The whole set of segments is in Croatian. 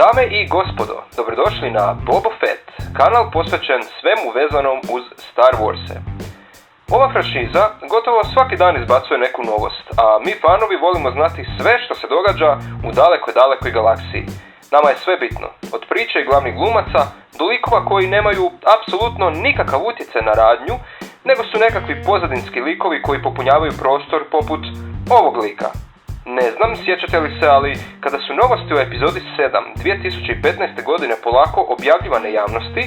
Dame i gospodo, dobrodošli na Boba Fett, kanal posvećen svemu vezanom uz Star Warse. Ova franšiza gotovo svaki dan izbacuje neku novost, a mi fanovi volimo znati sve što se događa u dalekoj galaksiji. Nama je sve bitno, od priče i glavnih glumaca do likova koji nemaju apsolutno nikakav utjecaj na radnju, nego su nekakvi pozadinski likovi koji popunjavaju prostor poput ovog lika. Ne znam, sjećate li se, ali kada su novosti u epizodi 7 2015. godine polako objavljivane javnosti,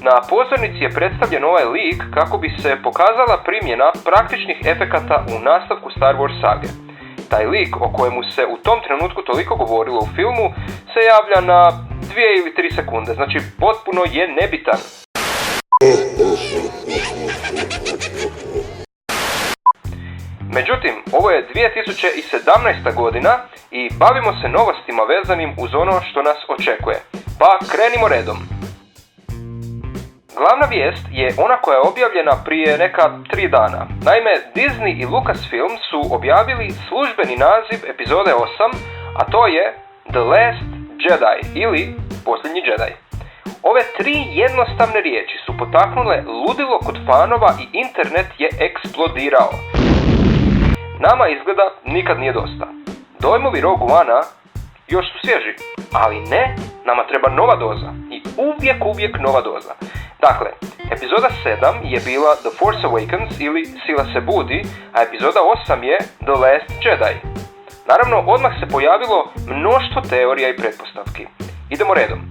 na pozornici je predstavljen ovaj lik kako bi se pokazala primjena praktičnih efekata u nastavku Star Wars sage. Taj lik, o kojemu se u tom trenutku toliko govorilo u filmu, se javlja na 2 ili 3 sekunde, znači potpuno je nebitan. Međutim, ovo je 2017. godina i bavimo se novostima vezanim uz ono što nas očekuje. Pa krenimo redom. Glavna vijest je ona koja je objavljena prije neka 3 dana. Naime, Disney i Lucasfilm su objavili službeni naziv epizode 8, a to je The Last Jedi ili Posljednji Jedi. Ove 3 jednostavne riječi su potaknule ludilo kod fanova i internet je eksplodirao. Nama izgleda nikad nije dosta. Dojmovi Rogue One-a još su svježi, ali ne, nama treba nova doza i uvijek nova doza. Dakle, epizoda 7 je bila The Force Awakens ili Sila se budi, a epizoda 8 je The Last Jedi. Naravno, odmah se pojavilo mnoštvo teorija i pretpostavki. Idemo redom.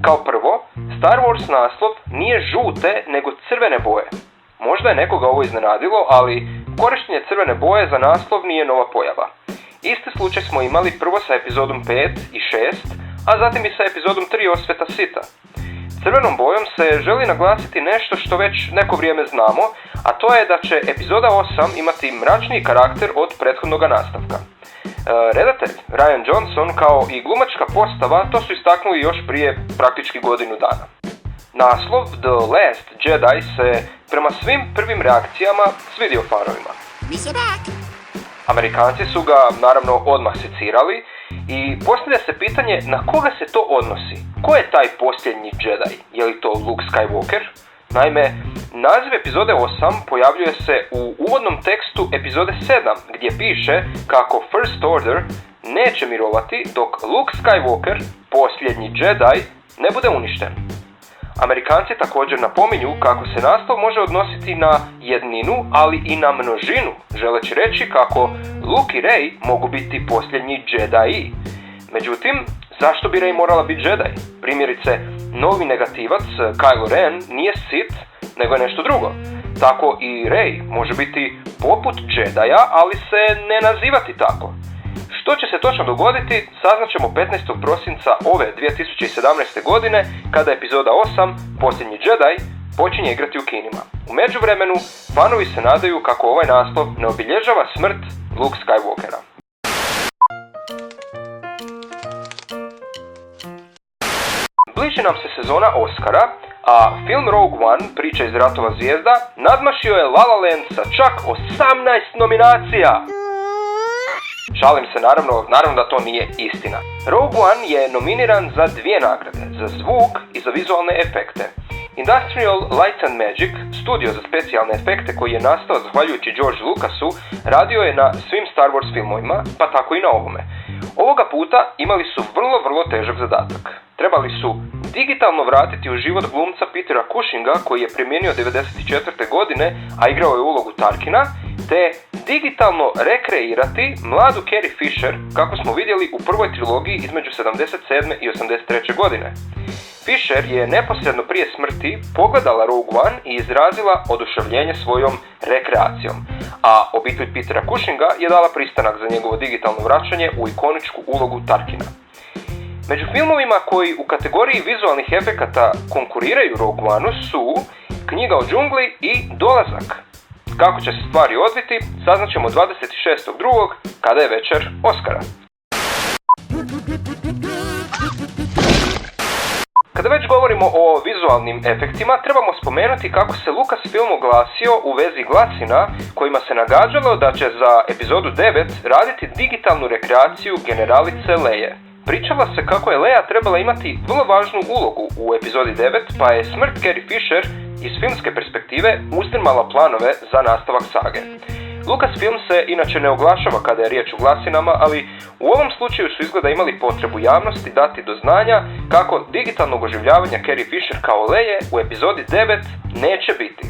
Kao prvo, Star Wars naslov nije žute, nego crvene boje. Možda je nekoga ovo iznenadilo, ali korištenje crvene boje za naslov nije nova pojava. Isti slučaj smo imali prvo sa epizodom 5 i 6, a zatim i sa epizodom 3 Osveta Sita. Crvenom bojom se želi naglasiti nešto što već neko vrijeme znamo, a to je da će epizoda 8 imati mračniji karakter od prethodnog nastavka. Redatelj Rian Johnson kao i glumačka postava to su istaknuli još prije praktički godinu dana. Naslov The Last Jedi se prema svim prvim reakcijama svidio fanovima. Amerikanci su ga naravno odmah secirali i postavlja se pitanje na koga se to odnosi. Ko je taj posljednji Jedi? Je li to Luke Skywalker? Naime, naziv epizode 8 pojavljuje se u uvodnom tekstu epizode 7 gdje piše kako First Order neće mirovati dok Luke Skywalker, posljednji Jedi, ne bude uništen. Amerikanci također napominju kako se naslov može odnositi na jedninu, ali i na množinu, želeći reći kako Luke i Rey mogu biti posljednji Jedi. Međutim, zašto bi Rey morala biti Jedi? Primjerice, novi negativac Kylo Ren nije Sith, nego je nešto drugo. Tako i Rey može biti poput Jedija, ali se ne nazivati tako. Što će se točno dogoditi, saznaćemo 15. prosinca ove 2017. godine, kada epizoda 8, Posljednji Jedi, počinje igrati u kinima. U međuvremenu, fanovi se nadaju kako ovaj naslov ne obilježava smrt Luke Skywalkera. Bliži nam se sezona Oscara, a film Rogue One, priča iz Ratova zvijezda, nadmašio je La La Land sa čak 18 nominacija! Šalim se, naravno da to nije istina. Rogue One je nominiran za 2 nagrade, za zvuk i za vizualne efekte. Industrial Light and Magic, studio za specijalne efekte koji je nastao zahvaljujući George Lucasu, radio je na svim Star Wars filmovima, pa tako i na ovome. Ovoga puta imali su vrlo težak zadatak. Trebali su digitalno vratiti u život glumca Petera Cushinga koji je premijenio 1994. godine, a igrao je ulogu Tarkina, te digitalno rekreirati mladu Carrie Fisher kako smo vidjeli u prvoj trilogiji između 77. i 83. godine. Fisher je neposredno prije smrti pogledala Rogue One i izrazila oduševljenje svojom rekreacijom, a obitelj Petera Cushinga je dala pristanak za njegovo digitalno vraćanje u ikoničku ulogu Tarkina. Među filmovima koji u kategoriji vizualnih efekata konkuriraju Rogue One su Knjiga o džungli i Dolazak. Kako će se stvari odviti, saznaćemo 26.2. kada je večer Oscara. Kada već govorimo o vizualnim efektima, trebamo spomenuti kako se Lucasfilm oglasio u vezi glasina kojima se nagađalo da će za epizodu 9 raditi digitalnu rekreaciju generalice Leje. pričala se kako je Leia trebala imati vrlo važnu ulogu u epizodi 9, pa je smrt Carrie Fisher iz filmske perspektive uzdrmala planove za nastavak sage. Lucasfilm se inače ne oglašava kada je riječ o glasinama, ali u ovom slučaju su izgleda imali potrebu javnosti dati do znanja kako digitalnog oživljavanja Carrie Fisher kao Leie u epizodi 9 neće biti.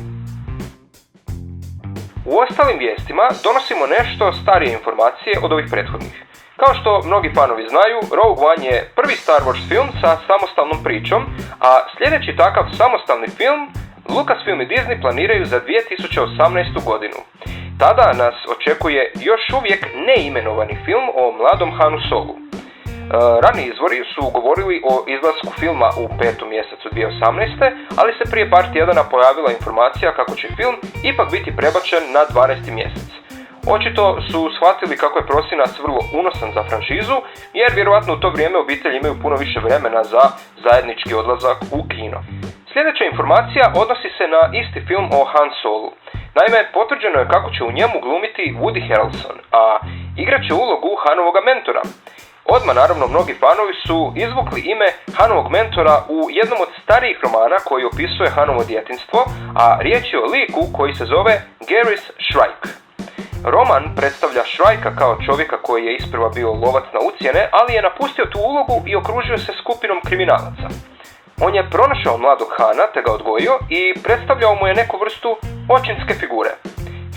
U ostalim vijestima donosimo nešto starije informacije od ovih prethodnih. Kao što mnogi fanovi znaju, Rogue One je prvi Star Wars film sa samostalnom pričom, a sljedeći takav samostalni film Lucasfilm i Disney planiraju za 2018. godinu. Tada nas očekuje još uvijek neimenovani film o mladom Hanu Solu. Rani izvori su govorili o izlasku filma u 5. mjesecu 2018. ali se prije par tjedana pojavila informacija kako će film ipak biti prebačen na 12. mjesec. Očito su shvatili kako je prosinac vrlo unosan za franšizu, jer vjerojatno u to vrijeme obitelji imaju puno više vremena za zajednički odlazak u kino. Sljedeća informacija odnosi se na isti film o Han Solu. Naime, potvrđeno je kako će u njemu glumiti Woody Harrelson, a igrat će ulogu Hanovoga mentora. Odmah naravno mnogi fanovi su izvukli ime Hanovog mentora u jednom od starijih romana koji opisuje Hanovo djetinjstvo, a riječ je o liku koji se zove Garrus Shrike. Roman predstavlja Shrika kao čovjeka koji je isprva bio lovac na ucjene, ali je napustio tu ulogu i okružio se skupinom kriminalaca. On je pronašao mladog Hana te ga odgojio i predstavljao mu je neku vrstu očinske figure.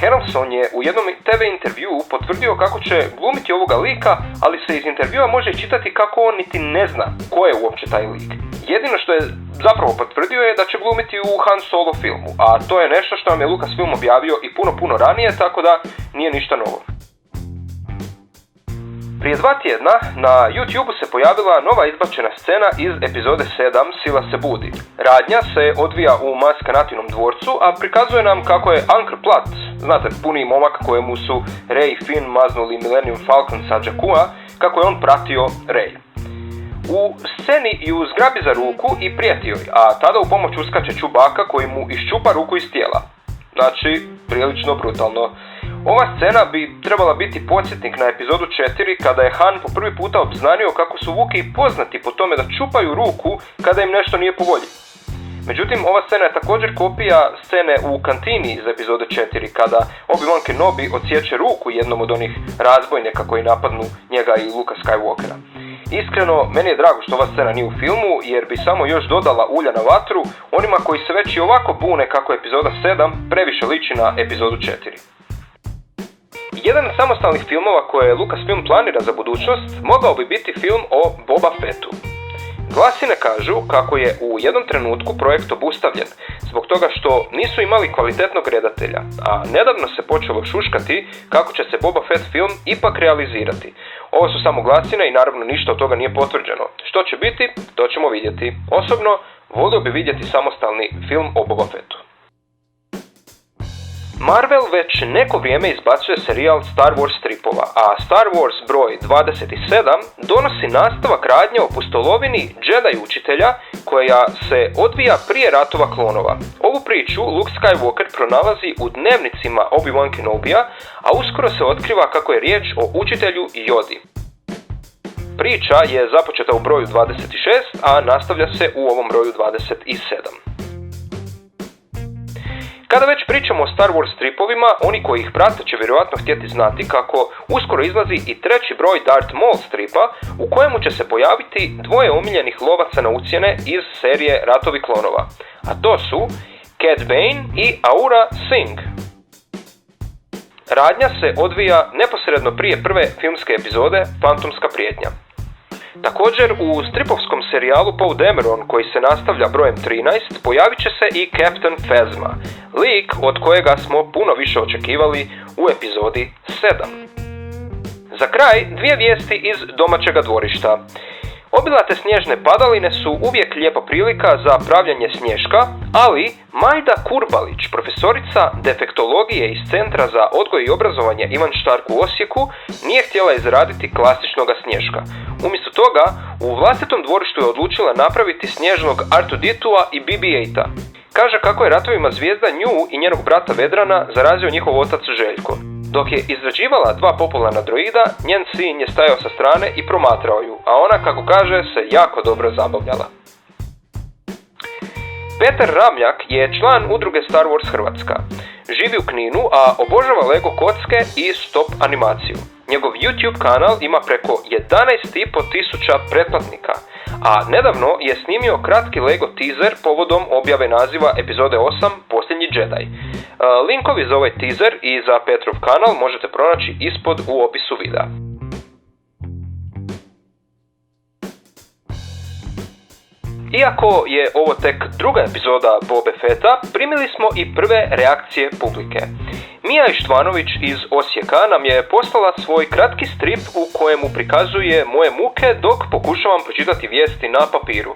Harrelson je u jednom TV intervjuu potvrdio kako će glumiti ovoga lika, ali se iz intervjua može čitati kako on niti ne zna ko je uopće taj lik. Jedino što je zapravo potvrdio je da će glumiti u Han Solo filmu, a to je nešto što nam je Lucasfilm objavio i puno ranije, tako da nije ništa novo. Prije 2 tjedna na YouTubeu se pojavila nova izbačena scena iz epizode 7 Sila se budi. Radnja se odvija u Maskanatinom dvorcu, a prikazuje nam kako je Ankr Plat, znate, puni momak kojemu su Rey i Finn maznuli Millennium Falcon sa Jakua, kako je on pratio Rey. U sceni ju zgrabi za ruku i prijeti joj, a tada u pomoć uskače Chewbacca koji mu iščupa ruku iz tijela. Znači, prilično brutalno. Ova scena bi trebala biti podsjetnik na epizodu 4 kada je Han po prvi puta obznanio kako su Wookiee poznati po tome da čupaju ruku kada im nešto nije po volji. Međutim, ova scena je također kopija scene u kantini iz epizode 4 kada Obi-Wan Kenobi odsječe ruku jednom od onih razbojnika koji napadnu njega i Luka Skywalkera. Iskreno, meni je drago što ova scena nije u filmu, jer bi samo još dodala ulja na vatru onima koji se već i ovako bune kako epizoda 7 previše liči na epizodu 4. Jedan od samostalnih filmova koje Lucasfilm planira za budućnost mogao bi biti film o Boba Fettu. Glasine kažu kako je u jednom trenutku projekt obustavljen zbog toga što nisu imali kvalitetnog redatelja, a nedavno se počelo šuškati kako će se Boba Fett film ipak realizirati. Ovo su samo glasine i naravno ništa od toga nije potvrđeno. Što će biti, to ćemo vidjeti. Osobno, volio bi vidjeti samostalni film o Boba Fettu. Marvel već neko vrijeme izbacuje serijal Star Wars stripova, a Star Wars broj 27 donosi nastavak radnje o pustolovini Jedi učitelja koja se odvija prije ratova klonova. Ovu priču Luke Skywalker pronalazi u dnevnicima Obi-Wan Kenobija, a uskoro se otkriva kako je riječ o učitelju Yodi. Priča je započeta u broju 26, a nastavlja se u ovom broju 27. Kada već pričamo o Star Wars stripovima, oni koji ih prate će vjerojatno htjeti znati kako uskoro izlazi i 3. broj Darth Maul stripa u kojemu će se pojaviti dvoje omiljenih lovaca na ucjene iz serije Ratovi klonova, a to su Cad Bane i Aurra Sing. Radnja se odvija neposredno prije prve filmske epizode Fantomska prijetnja. Također u stripovskom serijalu Poe Dameron koji se nastavlja brojem 13 pojavit će se i Captain Phasma, lik od kojega smo puno više očekivali u epizodi 7. Za kraj, 2 vijesti iz domaćega dvorišta. Obilate snježne padaline su uvijek lijepa prilika za pravljanje snješka, ali Majda Kurbalić, profesorica defektologije iz Centra za odgoj i obrazovanje Ivan Štark u Osijeku, nije htjela izraditi klasičnog snješka. Umjesto toga, u vlastitom dvorištu je odlučila napraviti snježnog R2D2-a i BB-8-a. Kaže kako je ratovima zvijezda Nju i njenog brata Vedrana zarazio njihov otac Željko. Dok je izrađivala 2 popularna droida, njen sin je stajao sa strane i promatrao ju, a ona, kako kaže, se jako dobro zabavljala. Petar Ramljak je član udruge Star Wars Hrvatska. Živi u Kninu, a obožava Lego kocke i stop animaciju. Njegov YouTube kanal ima preko 11.500 pretplatnika, a nedavno je snimio kratki Lego teaser povodom objave naziva epizode 8 Posljednji Jedi. Linkovi za ovaj teaser i za Petrov kanal možete pronaći ispod u opisu videa. Iako je ovo tek druga epizoda Bobe Fetta, primili smo i prve reakcije publike. Mija Ištvanović iz Osijeka nam je poslala svoj kratki strip u kojemu prikazuje moje muke dok pokušavam pročitati vijesti na papiru.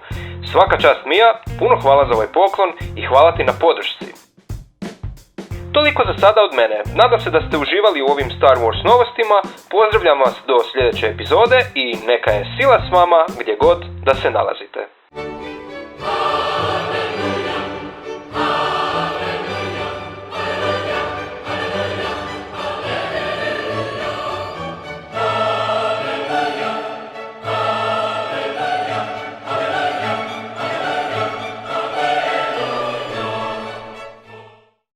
Svaka čast Mija, puno hvala za ovaj poklon i hvala ti na podršci. Toliko za sada od mene. Nadam se da ste uživali u ovim Star Wars novostima, pozdravljam vas do sljedeće epizode i neka je sila s vama gdje god da se nalazite.